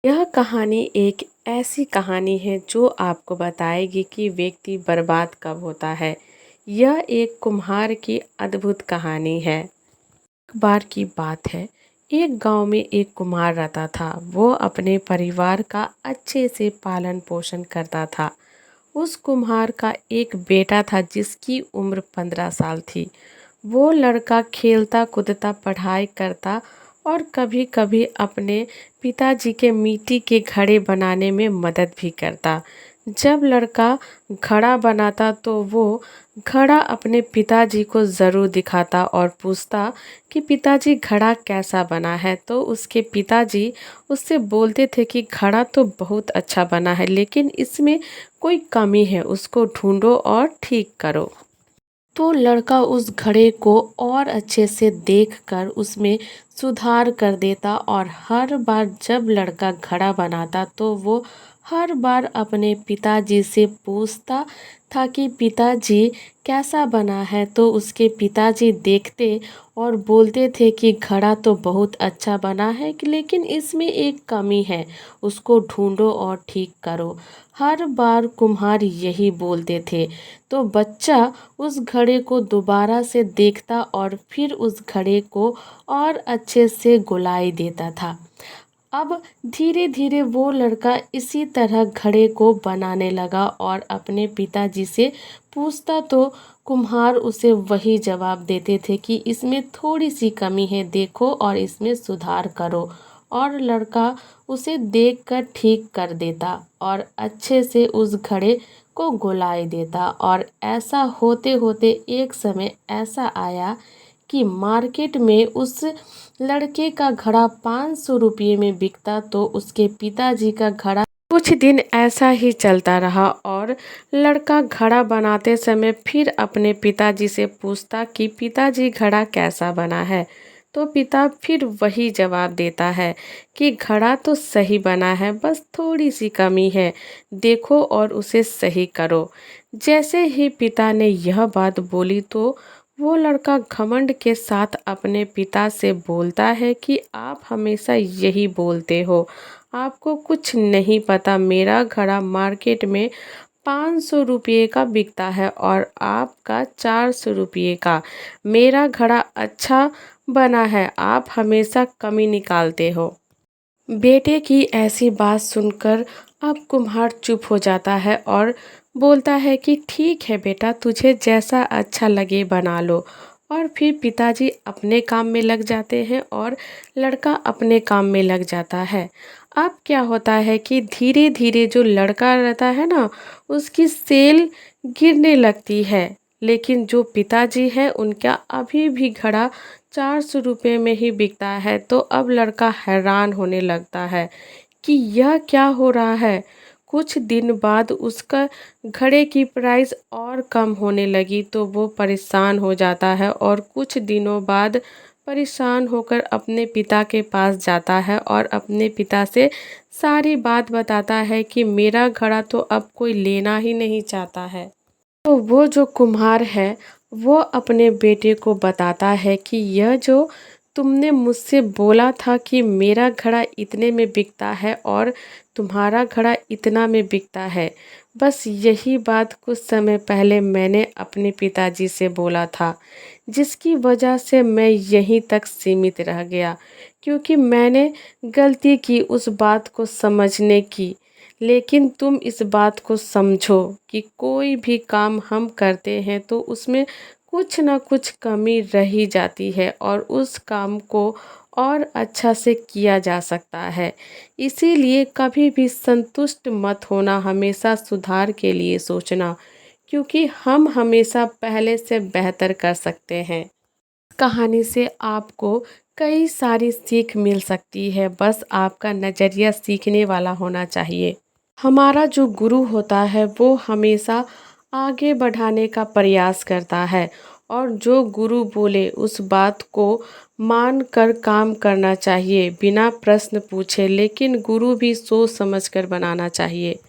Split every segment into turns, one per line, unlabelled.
यह कहानी एक ऐसी कहानी है जो आपको बताएगी कि व्यक्ति बर्बाद कब होता है। यह एक कुम्हार की अद्भुत कहानी है। एक बार की बात है, एक गांव में एक कुम्हार रहता था। वो अपने परिवार का अच्छे से पालन पोषण करता था। उस कुम्हार का एक बेटा था जिसकी उम्र 15 साल थी। वो लड़का खेलता कूदता पढ़ाई करता और कभी कभी अपने पिताजी के मिट्टी के घड़े बनाने में मदद भी करता। जब लड़का घड़ा बनाता तो वो घड़ा अपने पिताजी को ज़रूर दिखाता और पूछता कि पिताजी घड़ा कैसा बना है। तो उसके पिताजी उससे बोलते थे कि घड़ा तो बहुत अच्छा बना है, लेकिन इसमें कोई कमी है, उसको ढूंढो और ठीक करो। तो लड़का उस घड़े को और अच्छे से देखकर उसमें सुधार कर देता और हर बार जब लड़का घड़ा बनाता तो वो हर बार अपने पिताजी से पूछता था कि पिताजी कैसा बना है। तो उसके पिताजी देखते और बोलते थे कि घड़ा तो बहुत अच्छा बना है लेकिन इसमें एक कमी है, उसको ढूंढो और ठीक करो। हर बार कुम्हार यही बोलते थे। तो बच्चा उस घड़े को दोबारा से देखता और फिर उस घड़े को और अच्छे से गोलाई देता था। अब धीरे धीरे वो लड़का इसी तरह घड़े को बनाने लगा और अपने पिताजी से पूछता तो कुम्हार उसे वही जवाब देते थे कि इसमें थोड़ी सी कमी है, देखो और इसमें सुधार करो। और लड़का उसे देखकर ठीक कर देता और अच्छे से उस घड़े को गोलाई देता। और ऐसा होते होते एक समय ऐसा आया कि मार्केट में उस लड़के का घड़ा 500 रुपये में बिकता। तो उसके पिताजी का घड़ा कुछ दिन ऐसा ही चलता रहा और लड़का घड़ा बनाते समय फिर अपने पिताजी से पूछता कि पिताजी घड़ा कैसा बना है। तो पिता फिर वही जवाब देता है कि घड़ा तो सही बना है, बस थोड़ी सी कमी है, देखो और उसे सही करो। जैसे ही पिता ने यह बात बोली तो वो लड़का घमंड के साथ अपने पिता से बोलता है कि आप हमेशा यही बोलते हो, आपको कुछ नहीं पता, मेरा घड़ा मार्केट में 500 रुपये का बिकता है और आपका 400 रुपये का। मेरा घड़ा अच्छा बना है, आप हमेशा कमी निकालते हो। बेटे की ऐसी बात सुनकर अब कुम्हार चुप हो जाता है और बोलता है कि ठीक है बेटा, तुझे जैसा अच्छा लगे बना लो। और फिर पिताजी अपने काम में लग जाते हैं और लड़का अपने काम में लग जाता है। अब क्या होता है कि धीरे धीरे जो लड़का रहता है ना, उसकी सेल गिरने लगती है, लेकिन जो पिताजी है उनका अभी भी घड़ा 400 रुपये में ही बिकता है। तो अब लड़का हैरान होने लगता है कि यह क्या हो रहा है। कुछ दिन बाद उसका घड़े की प्राइस और कम होने लगी तो वो परेशान हो जाता है और कुछ दिनों बाद परेशान होकर अपने पिता के पास जाता है और अपने पिता से सारी बात बताता है कि मेरा घड़ा तो अब कोई लेना ही नहीं चाहता है। तो वो जो कुम्हार है वो अपने बेटे को बताता है कि यह जो तुमने मुझसे बोला था कि मेरा घड़ा इतने में बिकता है और तुम्हारा घड़ा इतना में बिकता है, बस यही बात कुछ समय पहले मैंने अपने पिताजी से बोला था, जिसकी वजह से मैं यहीं तक सीमित रह गया, क्योंकि मैंने गलती की उस बात को समझने की। लेकिन तुम इस बात को समझो कि कोई भी काम हम करते हैं तो उसमें कुछ ना कुछ कमी रह ही जाती है और उस काम को और अच्छा से किया जा सकता है। इसीलिए कभी भी संतुष्ट मत होना, हमेशा सुधार के लिए सोचना, क्योंकि हम हमेशा पहले से बेहतर कर सकते हैं। कहानी से आपको कई सारी सीख मिल सकती है, बस आपका नज़रिया सीखने वाला होना चाहिए। हमारा जो गुरु होता है वो हमेशा आगे बढ़ाने का प्रयास करता है और जो गुरु बोले उस बात को मान कर काम करना चाहिए, बिना प्रश्न पूछे। लेकिन गुरु भी सोच समझ कर बनाना चाहिए।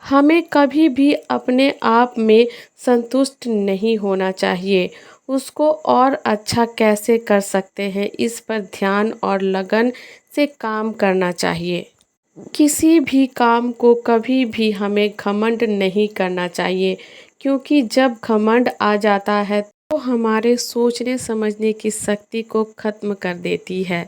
हमें कभी भी अपने आप में संतुष्ट नहीं होना चाहिए, उसको और अच्छा कैसे कर सकते हैं इस पर ध्यान और लगन से काम करना चाहिए। किसी भी काम को कभी भी हमें घमंड नहीं करना चाहिए, क्योंकि जब घमंड आ जाता है तो हमारे सोचने समझने की शक्ति को खत्म कर देती है।